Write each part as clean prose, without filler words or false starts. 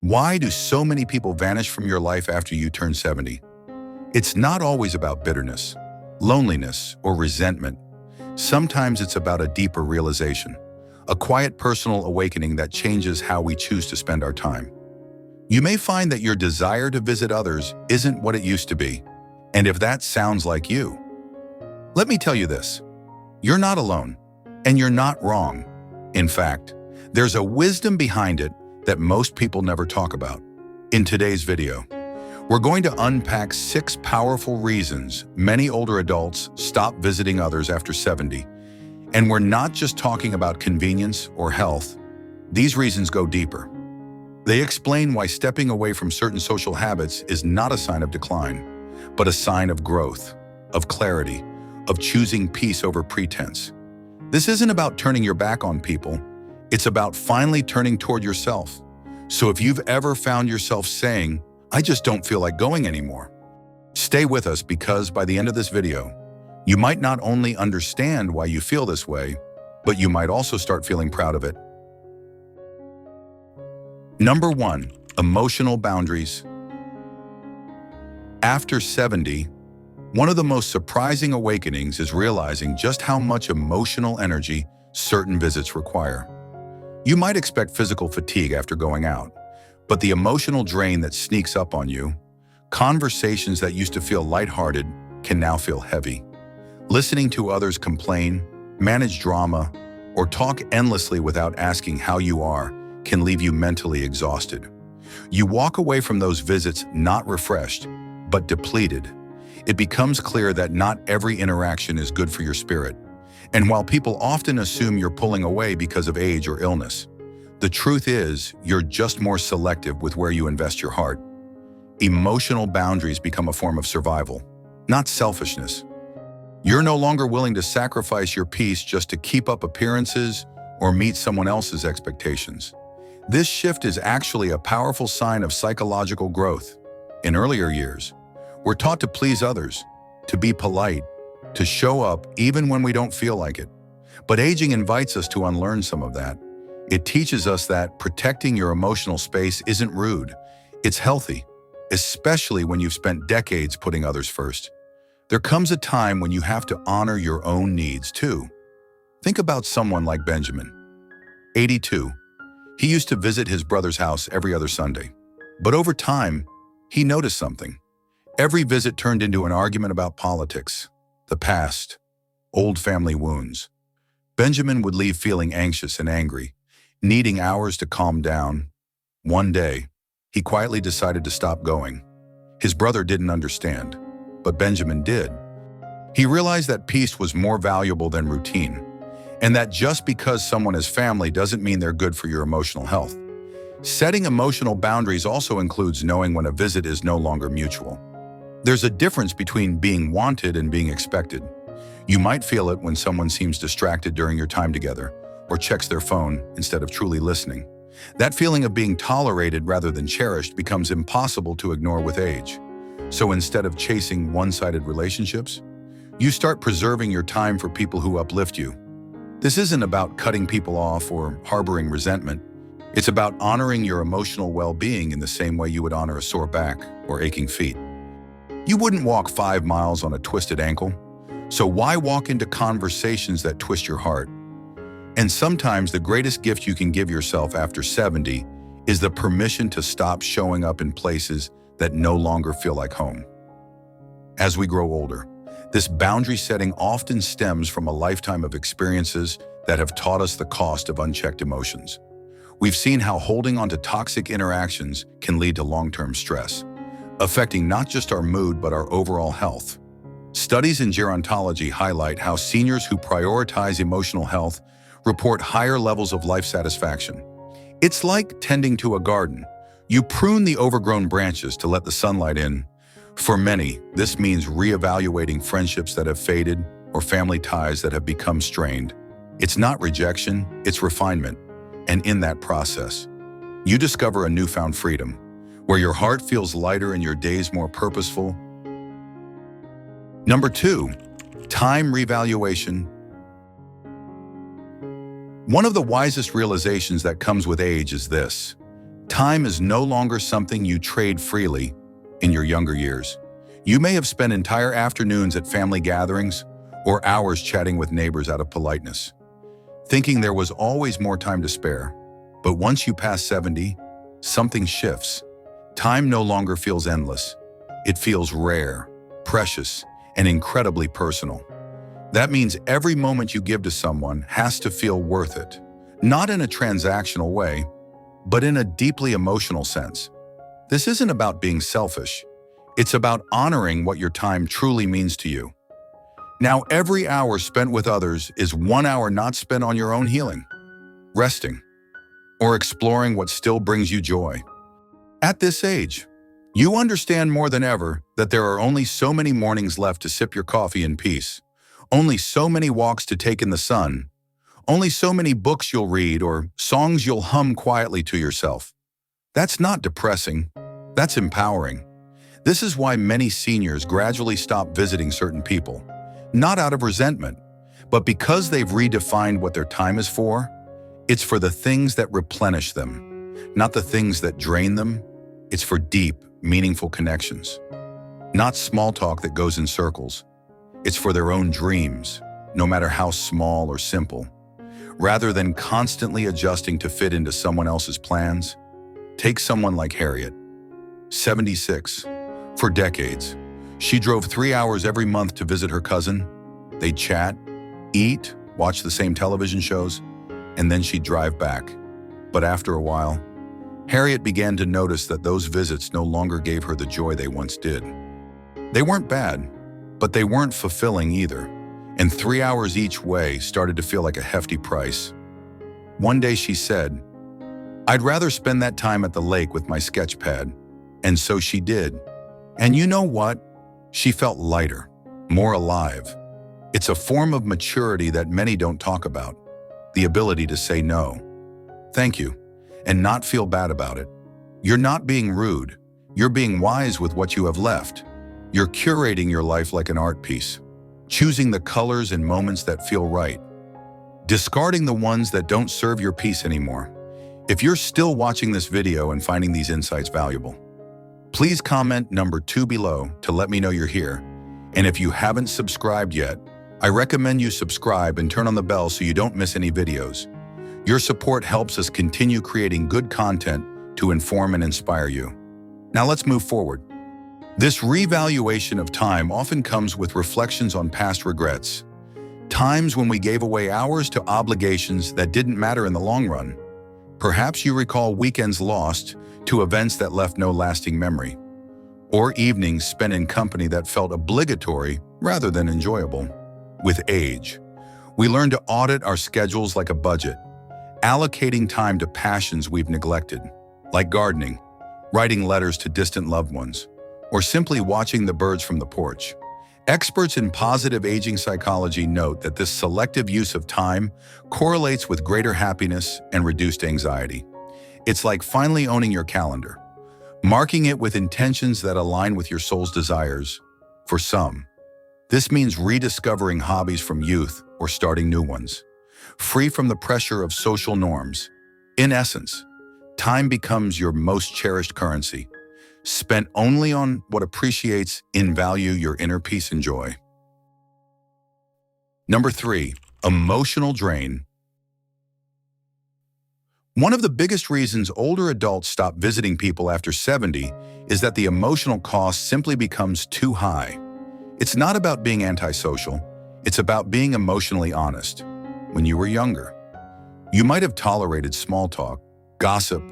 Why do so many people vanish from your life after you turn 70? It's not always about bitterness, loneliness, or resentment. Sometimes it's about a deeper realization, a quiet personal awakening that changes how we choose to spend our time. You may find that your desire to visit others isn't what it used to be, and if that sounds like you, let me tell you this. You're not alone, and you're not wrong. In fact, there's a wisdom behind it that most people never talk about. In today's video, we're going to unpack 6 powerful reasons many older adults stop visiting others after 70. And we're not just talking about convenience or health. These reasons go deeper. They explain why stepping away from certain social habits is not a sign of decline, but a sign of growth, of clarity, of choosing peace over pretense. This isn't about turning your back on people. It's about finally turning toward yourself. So if you've ever found yourself saying, "I just don't feel like going anymore," stay with us, because by the end of this video, you might not only understand why you feel this way, but you might also start feeling proud of it. Number 1, emotional boundaries. After 70, one of the most surprising awakenings is realizing just how much emotional energy certain visits require. You might expect physical fatigue after going out, but the emotional drain that sneaks up on you, conversations that used to feel lighthearted can now feel heavy. Listening to others complain, manage drama, or talk endlessly without asking how you are can leave you mentally exhausted. You walk away from those visits not refreshed, but depleted. It becomes clear that not every interaction is good for your spirit. And while people often assume you're pulling away because of age or illness, the truth is you're just more selective with where you invest your heart. Emotional boundaries become a form of survival, not selfishness. You're no longer willing to sacrifice your peace just to keep up appearances or meet someone else's expectations. This shift is actually a powerful sign of psychological growth. In earlier years, we're taught to please others, to be polite, to show up even when we don't feel like it. But aging invites us to unlearn some of that. It teaches us that protecting your emotional space isn't rude, it's healthy, especially when you've spent decades putting others first. There comes a time when you have to honor your own needs too. Think about someone like Benjamin, 82. He used to visit his brother's house every other Sunday. But over time, he noticed something. Every visit turned into an argument about politics, the past, old family wounds. Benjamin would leave feeling anxious and angry, needing hours to calm down. One day, he quietly decided to stop going. His brother didn't understand, but Benjamin did. He realized that peace was more valuable than routine, and that just because someone is family doesn't mean they're good for your emotional health. Setting emotional boundaries also includes knowing when a visit is no longer mutual. There's a difference between being wanted and being expected. You might feel it when someone seems distracted during your time together or checks their phone instead of truly listening. That feeling of being tolerated rather than cherished becomes impossible to ignore with age. So instead of chasing one-sided relationships, you start preserving your time for people who uplift you. This isn't about cutting people off or harboring resentment. It's about honoring your emotional well-being in the same way you would honor a sore back or aching feet. You wouldn't walk 5 miles on a twisted ankle, so why walk into conversations that twist your heart? And sometimes the greatest gift you can give yourself after 70 is the permission to stop showing up in places that no longer feel like home. As we grow older, this boundary setting often stems from a lifetime of experiences that have taught us the cost of unchecked emotions. We've seen how holding onto toxic interactions can lead to long-term stress, affecting not just our mood but our overall health. Studies in gerontology highlight how seniors who prioritize emotional health report higher levels of life satisfaction. It's like tending to a garden. You prune the overgrown branches to let the sunlight in. For many, this means reevaluating friendships that have faded or family ties that have become strained. It's not rejection, it's refinement. And in that process, you discover a newfound freedom, where your heart feels lighter and your days more purposeful. Number 2, time revaluation. One of the wisest realizations that comes with age is this: Time is no longer something you trade freely in your younger years. You may have spent entire afternoons at family gatherings or hours chatting with neighbors out of politeness, thinking there was always more time to spare. But once you pass 70, something shifts. Time no longer feels endless. It feels rare, precious, and incredibly personal. That means every moment you give to someone has to feel worth it, not in a transactional way, but in a deeply emotional sense. This isn't about being selfish. It's about honoring what your time truly means to you. Now, every hour spent with others is 1 hour not spent on your own healing, resting, or exploring what still brings you joy. At this age, you understand more than ever that there are only so many mornings left to sip your coffee in peace, only so many walks to take in the sun, only so many books you'll read or songs you'll hum quietly to yourself. That's not depressing, that's empowering. This is why many seniors gradually stop visiting certain people, not out of resentment, but because they've redefined what their time is for. It's for the things that replenish them, not the things that drain them. It's for deep, meaningful connections, not small talk that goes in circles. It's for their own dreams, no matter how small or simple. Rather than constantly adjusting to fit into someone else's plans, take someone like Harriet, 76. For decades, she drove 3 hours every month to visit her cousin. They'd chat, eat, watch the same television shows, and then she'd drive back. But after a while, Harriet began to notice that those visits no longer gave her the joy they once did. They weren't bad, but they weren't fulfilling either, and 3 hours each way started to feel like a hefty price. One day she said, "I'd rather spend that time at the lake with my sketch pad." And so she did. And you know what? She felt lighter, more alive. It's a form of maturity that many don't talk about, the ability to say no, thank you, and not feel bad about it. You're not being rude. You're being wise with what you have left. You're curating your life like an art piece, choosing the colors and moments that feel right, discarding the ones that don't serve your peace anymore. If you're still watching this video and finding these insights valuable, please comment number 2 below to let me know you're here. And if you haven't subscribed yet, I recommend you subscribe and turn on the bell so you don't miss any videos. Your support helps us continue creating good content to inform and inspire you. Now let's move forward. This revaluation of time often comes with reflections on past regrets, times when we gave away hours to obligations that didn't matter in the long run. Perhaps you recall weekends lost to events that left no lasting memory, or evenings spent in company that felt obligatory rather than enjoyable. With age, we learn to audit our schedules like a budget, allocating time to passions we've neglected, like gardening, writing letters to distant loved ones, or simply watching the birds from the porch. Experts in positive aging psychology note that this selective use of time correlates with greater happiness and reduced anxiety. It's like finally owning your calendar, marking it with intentions that align with your soul's desires. For some, this means rediscovering hobbies from youth or starting new ones, free from the pressure of social norms. In essence, time becomes your most cherished currency, spent only on what appreciates in value your inner peace and joy. Number 3, emotional drain. One of the biggest reasons older adults stop visiting people after 70 is that the emotional cost simply becomes too high. It's not about being antisocial, it's about being emotionally honest. When you were younger, you might have tolerated small talk, gossip,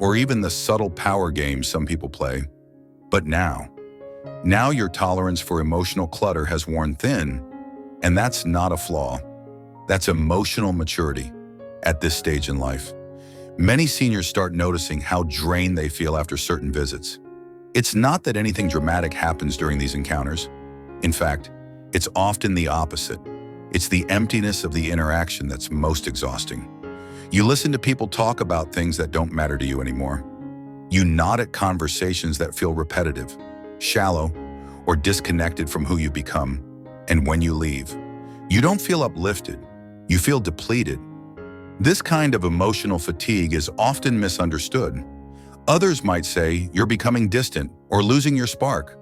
or even the subtle power games some people play. But now your tolerance for emotional clutter has worn thin, and that's not a flaw. That's emotional maturity at this stage in life. Many seniors start noticing how drained they feel after certain visits. It's not that anything dramatic happens during these encounters. In fact, it's often the opposite. It's the emptiness of the interaction that's most exhausting. You listen to people talk about things that don't matter to you anymore. You nod at conversations that feel repetitive, shallow, or disconnected from who you become. And when you leave, you don't feel uplifted, you feel depleted. This kind of emotional fatigue is often misunderstood. Others might say you're becoming distant or losing your spark.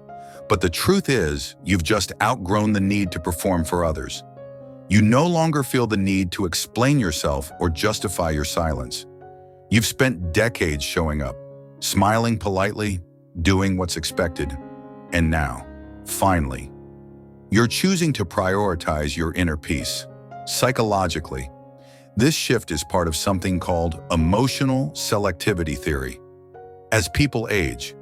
But the truth is, you've just outgrown the need to perform for others. You no longer feel the need to explain yourself or justify your silence. You've spent decades showing up, smiling politely, doing what's expected. And now, finally, you're choosing to prioritize your inner peace. Psychologically, this shift is part of something called emotional selectivity theory. As people age,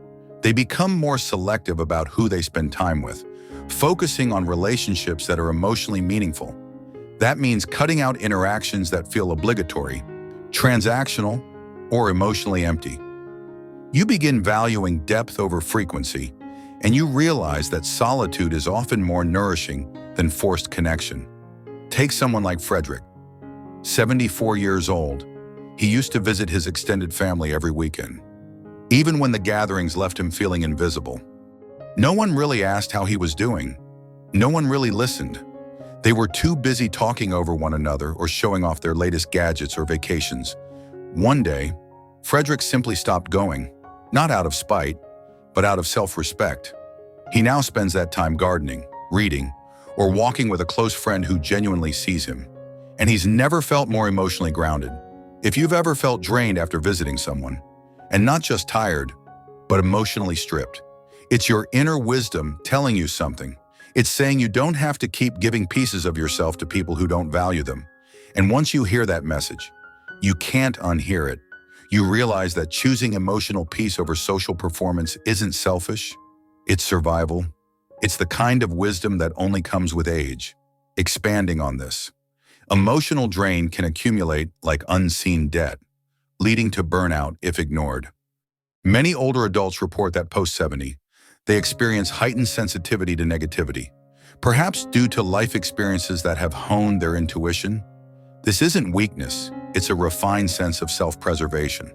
they become more selective about who they spend time with, focusing on relationships that are emotionally meaningful. That means cutting out interactions that feel obligatory, transactional, or emotionally empty. You begin valuing depth over frequency, and you realize that solitude is often more nourishing than forced connection. Take someone like Frederick, 74 years old. He used to visit his extended family every weekend, even when the gatherings left him feeling invisible. No one really asked how he was doing. No one really listened. They were too busy talking over one another or showing off their latest gadgets or vacations. One day, Frederick simply stopped going, not out of spite, but out of self-respect. He now spends that time gardening, reading, or walking with a close friend who genuinely sees him. And he's never felt more emotionally grounded. If you've ever felt drained after visiting someone, and not just tired, but emotionally stripped, it's your inner wisdom telling you something. It's saying you don't have to keep giving pieces of yourself to people who don't value them. And once you hear that message, you can't unhear it. You realize that choosing emotional peace over social performance isn't selfish, it's survival. It's the kind of wisdom that only comes with age. Expanding on this, emotional drain can accumulate like unseen debt, leading to burnout if ignored. Many older adults report that post-70, they experience heightened sensitivity to negativity, perhaps due to life experiences that have honed their intuition. This isn't weakness, it's a refined sense of self-preservation.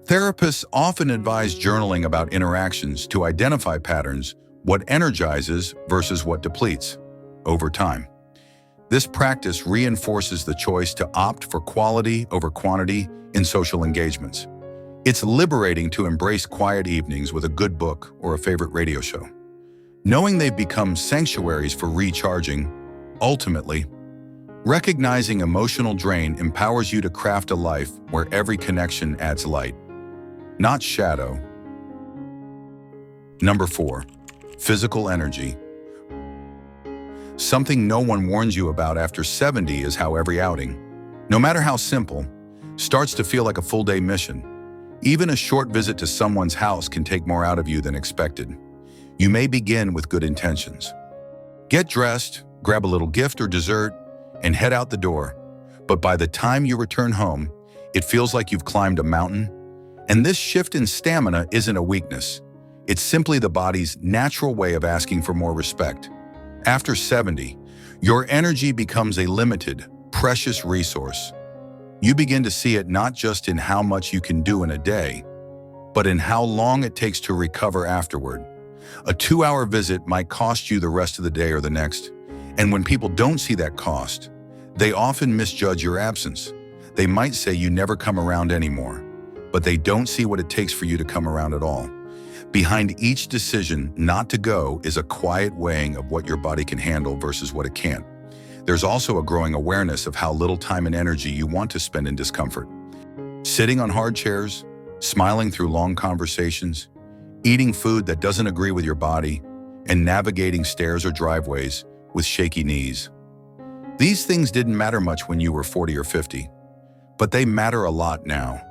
Therapists often advise journaling about interactions to identify patterns, what energizes versus what depletes, over time. This practice reinforces the choice to opt for quality over quantity in social engagements. It's liberating to embrace quiet evenings with a good book or a favorite radio show, knowing they've become sanctuaries for recharging. Ultimately, recognizing emotional drain empowers you to craft a life where every connection adds light, not shadow. Number 4, physical energy. Something no one warns you about after 70 is how every outing, no matter how simple, starts to feel like a full-day mission. Even a short visit to someone's house can take more out of you than expected. You may begin with good intentions. Get dressed, grab a little gift or dessert, and head out the door. But by the time you return home, it feels like you've climbed a mountain. And this shift in stamina isn't a weakness. It's simply the body's natural way of asking for more respect. After 70, your energy becomes a limited, precious resource. You begin to see it not just in how much you can do in a day, but in how long it takes to recover afterward. A 2-hour visit might cost you the rest of the day or the next. And when people don't see that cost, they often misjudge your absence. They might say you never come around anymore, but they don't see what it takes for you to come around at all. Behind each decision not to go is a quiet weighing of what your body can handle versus what it can't. There's also a growing awareness of how little time and energy you want to spend in discomfort. Sitting on hard chairs, smiling through long conversations, eating food that doesn't agree with your body, and navigating stairs or driveways with shaky knees. These things didn't matter much when you were 40 or 50, but they matter a lot now.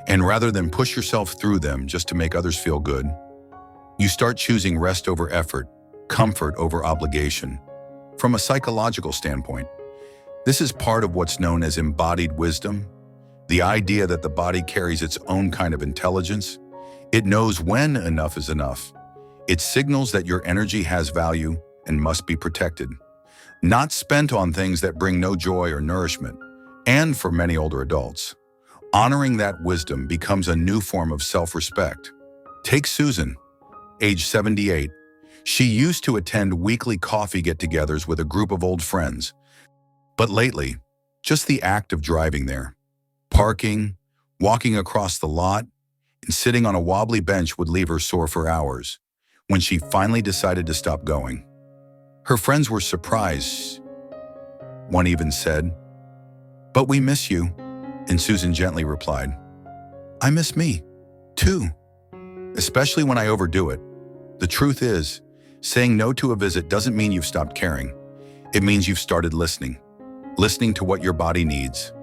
And rather than push yourself through them just to make others feel good, you start choosing rest over effort, comfort over obligation. From a psychological standpoint, this is part of what's known as embodied wisdom, the idea that the body carries its own kind of intelligence. It knows when enough is enough. It signals that your energy has value and must be protected, not spent on things that bring no joy or nourishment. And for many older adults, honoring that wisdom becomes a new form of self-respect. Take Susan, age 78. She used to attend weekly coffee get-togethers with a group of old friends. But lately, just the act of driving there, parking, walking across the lot, and sitting on a wobbly bench would leave her sore for hours. When she finally decided to stop going, her friends were surprised. One even said, "But we miss you." And Susan gently replied, "I miss me, too. Especially when I overdo it." The truth is, saying no to a visit doesn't mean you've stopped caring. It means you've started listening. Listening to what your body needs.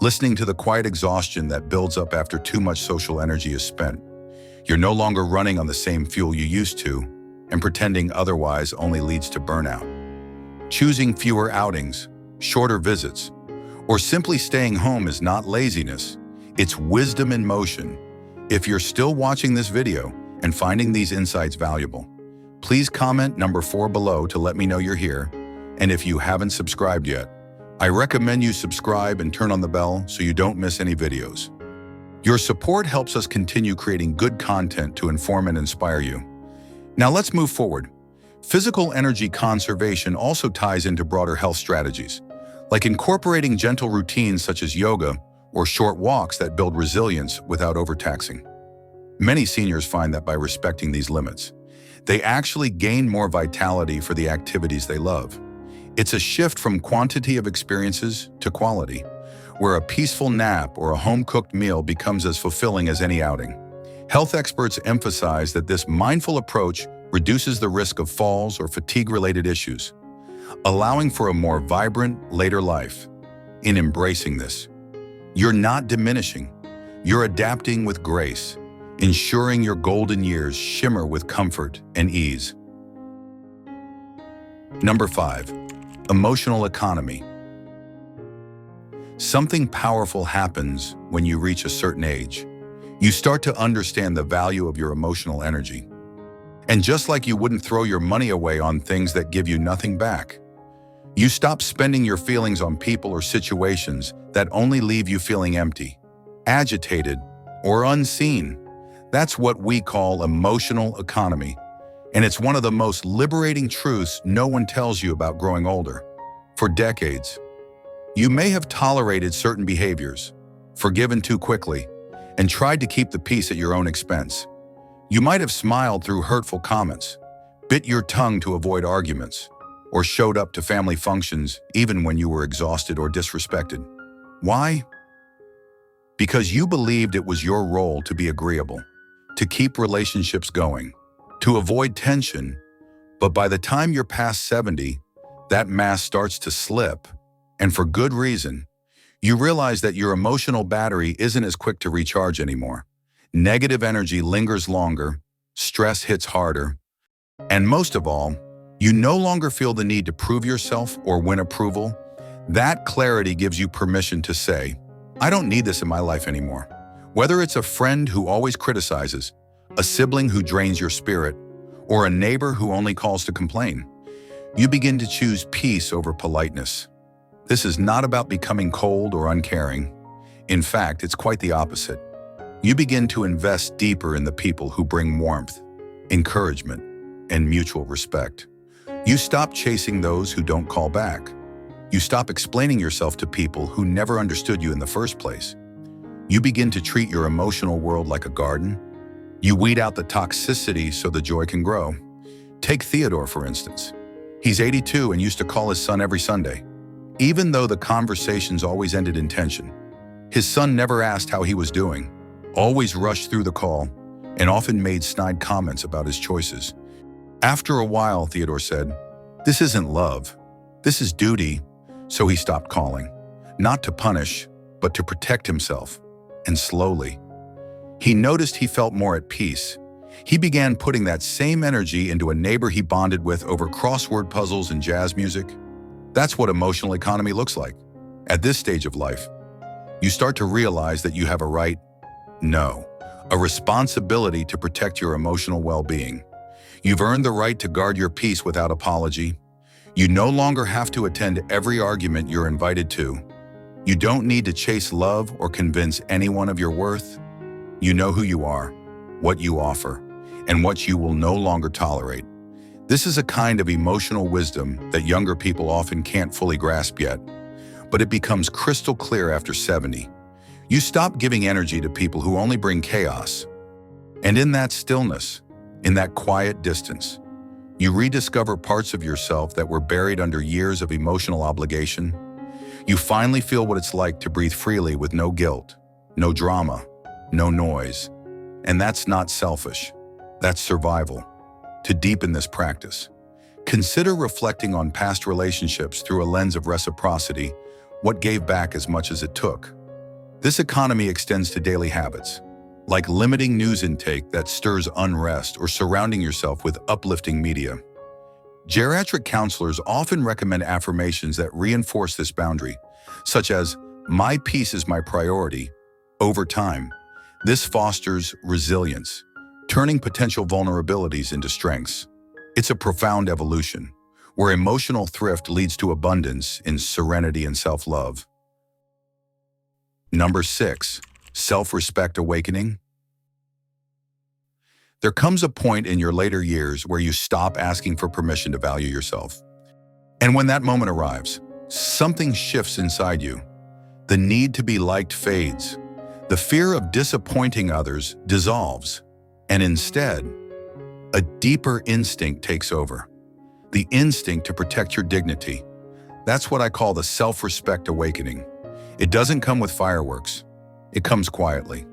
Listening to the quiet exhaustion that builds up after too much social energy is spent. You're no longer running on the same fuel you used to, and pretending otherwise only leads to burnout. Choosing fewer outings, shorter visits, or simply staying home is not laziness. It's wisdom in motion. If you're still watching this video and finding these insights valuable, please comment number 4 below to let me know you're here. And if you haven't subscribed yet, I recommend you subscribe and turn on the bell so you don't miss any videos. Your support helps us continue creating good content to inform and inspire you. Now let's move forward. Physical energy conservation also ties into broader health strategies, like incorporating gentle routines such as yoga or short walks that build resilience without overtaxing. Many seniors find that by respecting these limits, they actually gain more vitality for the activities they love. It's a shift from quantity of experiences to quality, where a peaceful nap or a home-cooked meal becomes as fulfilling as any outing. Health experts emphasize that this mindful approach reduces the risk of falls or fatigue-related issues, allowing for a more vibrant, later life. In embracing this, you're not diminishing, you're adapting with grace, ensuring your golden years shimmer with comfort and ease. Number 5. Emotional economy. Something powerful happens when you reach a certain age. You start to understand the value of your emotional energy. And just like you wouldn't throw your money away on things that give you nothing back, you stop spending your feelings on people or situations that only leave you feeling empty, agitated, or unseen. That's what we call emotional economy. And it's one of the most liberating truths no one tells you about growing older. For decades, you may have tolerated certain behaviors, forgiven too quickly, and tried to keep the peace at your own expense. You might have smiled through hurtful comments, bit your tongue to avoid arguments, or showed up to family functions even when you were exhausted or disrespected. Why? Because you believed it was your role to be agreeable, to keep relationships going, to avoid tension. But by the time you're past 70, that mask starts to slip, and for good reason. You realize that your emotional battery isn't as quick to recharge anymore. Negative energy lingers longer, stress hits harder, and most of all, you no longer feel the need to prove yourself or win approval. That clarity gives you permission to say, "I don't need this in my life anymore." Whether it's a friend who always criticizes, a sibling who drains your spirit, or a neighbor who only calls to complain, you begin to choose peace over politeness. This is not about becoming cold or uncaring. In fact, it's quite the opposite. You begin to invest deeper in the people who bring warmth, encouragement, and mutual respect. You stop chasing those who don't call back. You stop explaining yourself to people who never understood you in the first place. You begin to treat your emotional world like a garden. You weed out the toxicity so the joy can grow. Take Theodore, for instance. He's 82 and used to call his son every Sunday. Even though the conversations always ended in tension, his son never asked how he was doing, always rushed through the call, and often made snide comments about his choices. After a while, Theodore said, "This isn't love, this is duty." So he stopped calling, not to punish, but to protect himself. And slowly, he noticed he felt more at peace. He began putting that same energy into a neighbor he bonded with over crossword puzzles and jazz music. That's what emotional economy looks like. At this stage of life, you start to realize that you have a right, no, a responsibility to protect your emotional well-being. You've earned the right to guard your peace without apology. You no longer have to attend every argument you're invited to. You don't need to chase love or convince anyone of your worth. You know who you are, what you offer, and what you will no longer tolerate. This is a kind of emotional wisdom that younger people often can't fully grasp yet, but it becomes crystal clear after 70. You stop giving energy to people who only bring chaos And in that stillness, in that quiet distance, you rediscover parts of yourself that were buried under years of emotional obligation. You finally feel what it's like to breathe freely with no guilt, no drama, no noise. And that's not selfish. That's survival. To deepen this practice, consider reflecting on past relationships through a lens of reciprocity, what gave back as much as it took. This economy extends to daily habits, like limiting news intake that stirs unrest or surrounding yourself with uplifting media. Geriatric counselors often recommend affirmations that reinforce this boundary, such as, "My peace is my priority." Over time, this fosters resilience, turning potential vulnerabilities into strengths. It's a profound evolution, where emotional thrift leads to abundance in serenity and self-love. Number 6, self-respect awakening. There comes a point in your later years where you stop asking for permission to value yourself. And when that moment arrives, something shifts inside you. The need to be liked fades. The fear of disappointing others dissolves. And instead, a deeper instinct takes over. The instinct to protect your dignity. That's what I call the self-respect awakening. It doesn't come with fireworks. It comes quietly.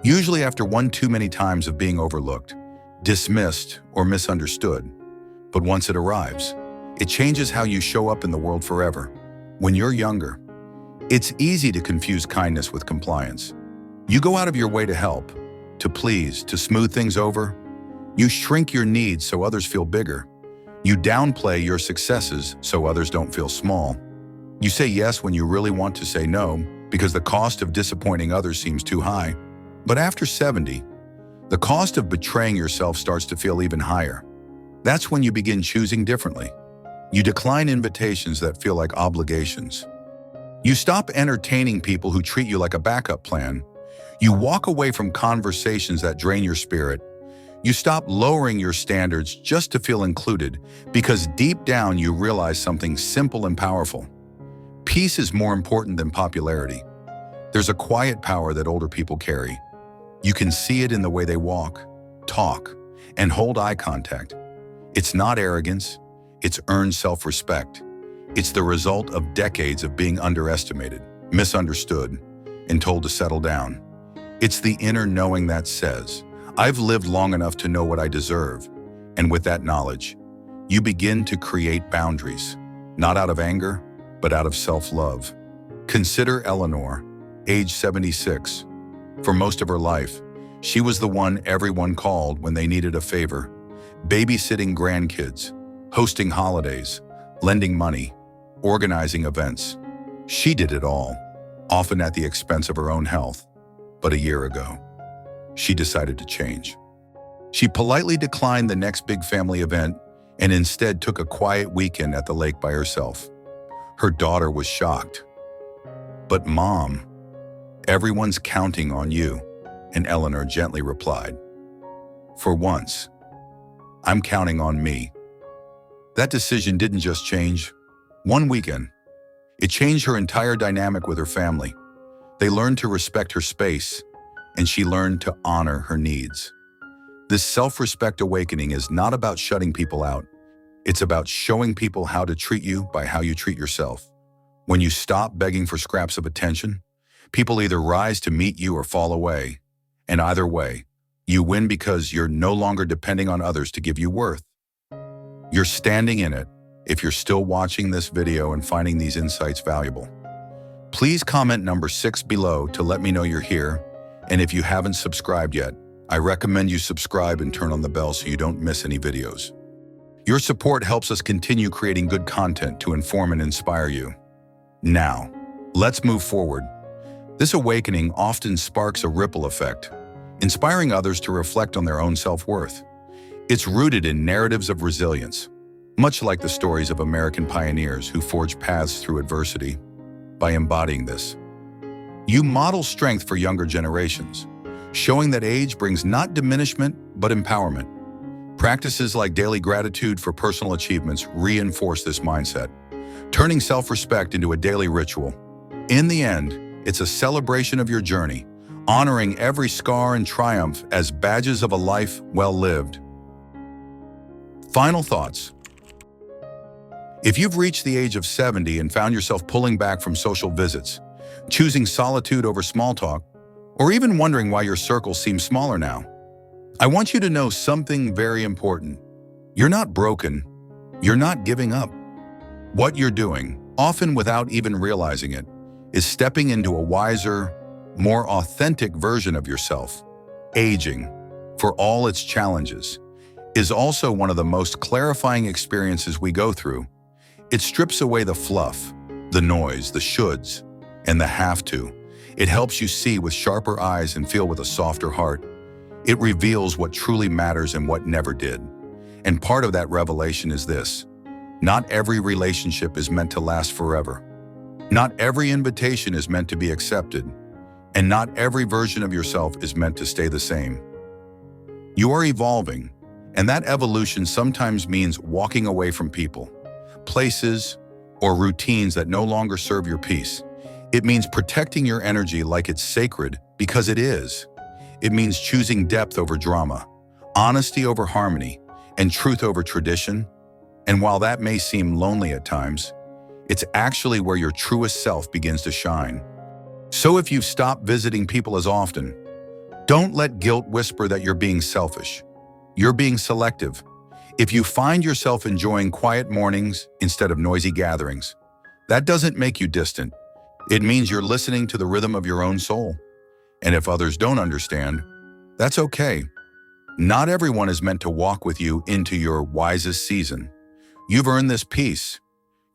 Usually after one too many times of being overlooked, dismissed, or misunderstood. But once it arrives, it changes how you show up in the world forever. When you're younger, it's easy to confuse kindness with compliance. You go out of your way to help, to please, to smooth things over. You shrink your needs so others feel bigger. You downplay your successes so others don't feel small. You say yes when you really want to say no because the cost of disappointing others seems too high. But after 70, the cost of betraying yourself starts to feel even higher. That's when you begin choosing differently. You decline invitations that feel like obligations. You stop entertaining people who treat you like a backup plan. You walk away from conversations that drain your spirit. You stop lowering your standards just to feel included because deep down you realize something simple and powerful. Peace is more important than popularity. There's a quiet power that older people carry. You can see it in the way they walk, talk, and hold eye contact. It's not arrogance, it's earned self-respect. It's the result of decades of being underestimated, misunderstood, and told to settle down. It's the inner knowing that says, "I've lived long enough to know what I deserve." And with that knowledge, you begin to create boundaries, not out of anger, but out of self-love. Consider Eleanor, age 76. For most of her life, she was the one everyone called when they needed a favor, babysitting grandkids, hosting holidays, lending money, organizing events. She did it all, often at the expense of her own health. But a year ago, she decided to change. She politely declined the next big family event and instead took a quiet weekend at the lake by herself. Her daughter was shocked. "But Mom, everyone's counting on you," and Eleanor gently replied, "For once, I'm counting on me." That decision didn't just change one weekend. It changed her entire dynamic with her family. They learned to respect her space, and she learned to honor her needs. This self-respect awakening is not about shutting people out. It's about showing people how to treat you by how you treat yourself. When you stop begging for scraps of attention, people either rise to meet you or fall away. And either way, you win because you're no longer depending on others to give you worth. You're standing in it if you're still watching this video and finding these insights valuable. Please comment number 6 below to let me know you're here. And if you haven't subscribed yet, I recommend you subscribe and turn on the bell so you don't miss any videos. Your support helps us continue creating good content to inform and inspire you. Now, let's move forward. This awakening often sparks a ripple effect, inspiring others to reflect on their own self-worth. It's rooted in narratives of resilience, much like the stories of American pioneers who forged paths through adversity. By embodying this, you model strength for younger generations, showing that age brings not diminishment, but empowerment. Practices like daily gratitude for personal achievements reinforce this mindset, turning self-respect into a daily ritual. In the end, it's a celebration of your journey, honoring every scar and triumph as badges of a life well lived. Final thoughts. If you've reached the age of 70 and found yourself pulling back from social visits, choosing solitude over small talk, or even wondering why your circle seems smaller now, I want you to know something very important. You're not broken. You're not giving up. What you're doing, often without even realizing it, is stepping into a wiser, more authentic version of yourself. Aging, for all its challenges, is also one of the most clarifying experiences we go through. It strips away the fluff, the noise, the shoulds, and the have to. It helps you see with sharper eyes and feel with a softer heart. It reveals what truly matters and what never did. And part of that revelation is this: not every relationship is meant to last forever. Not every invitation is meant to be accepted. And not every version of yourself is meant to stay the same. You are evolving, and that evolution sometimes means walking away from people, places, or routines that no longer serve your peace. It means protecting your energy like it's sacred, because it is. It means choosing depth over drama, honesty over harmony, and truth over tradition. And while that may seem lonely at times, it's actually where your truest self begins to shine. So if you've stopped visiting people as often, don't let guilt whisper that you're being selfish. You're being selective. If you find yourself enjoying quiet mornings instead of noisy gatherings, that doesn't make you distant. It means you're listening to the rhythm of your own soul. And if others don't understand, that's okay. Not everyone is meant to walk with you into your wisest season. You've earned this peace.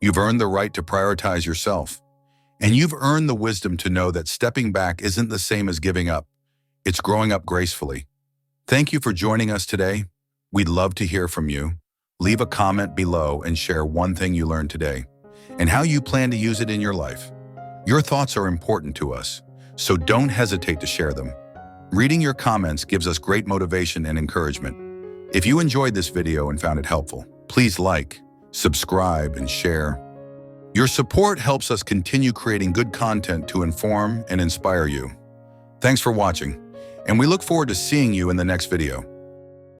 You've earned the right to prioritize yourself. And you've earned the wisdom to know that stepping back isn't the same as giving up. It's growing up gracefully. Thank you for joining us today. We'd love to hear from you. Leave a comment below and share one thing you learned today and how you plan to use it in your life. Your thoughts are important to us, so don't hesitate to share them. Reading your comments gives us great motivation and encouragement. If you enjoyed this video and found it helpful, please like, subscribe, and share. Your support helps us continue creating good content to inform and inspire you. Thanks for watching, and we look forward to seeing you in the next video.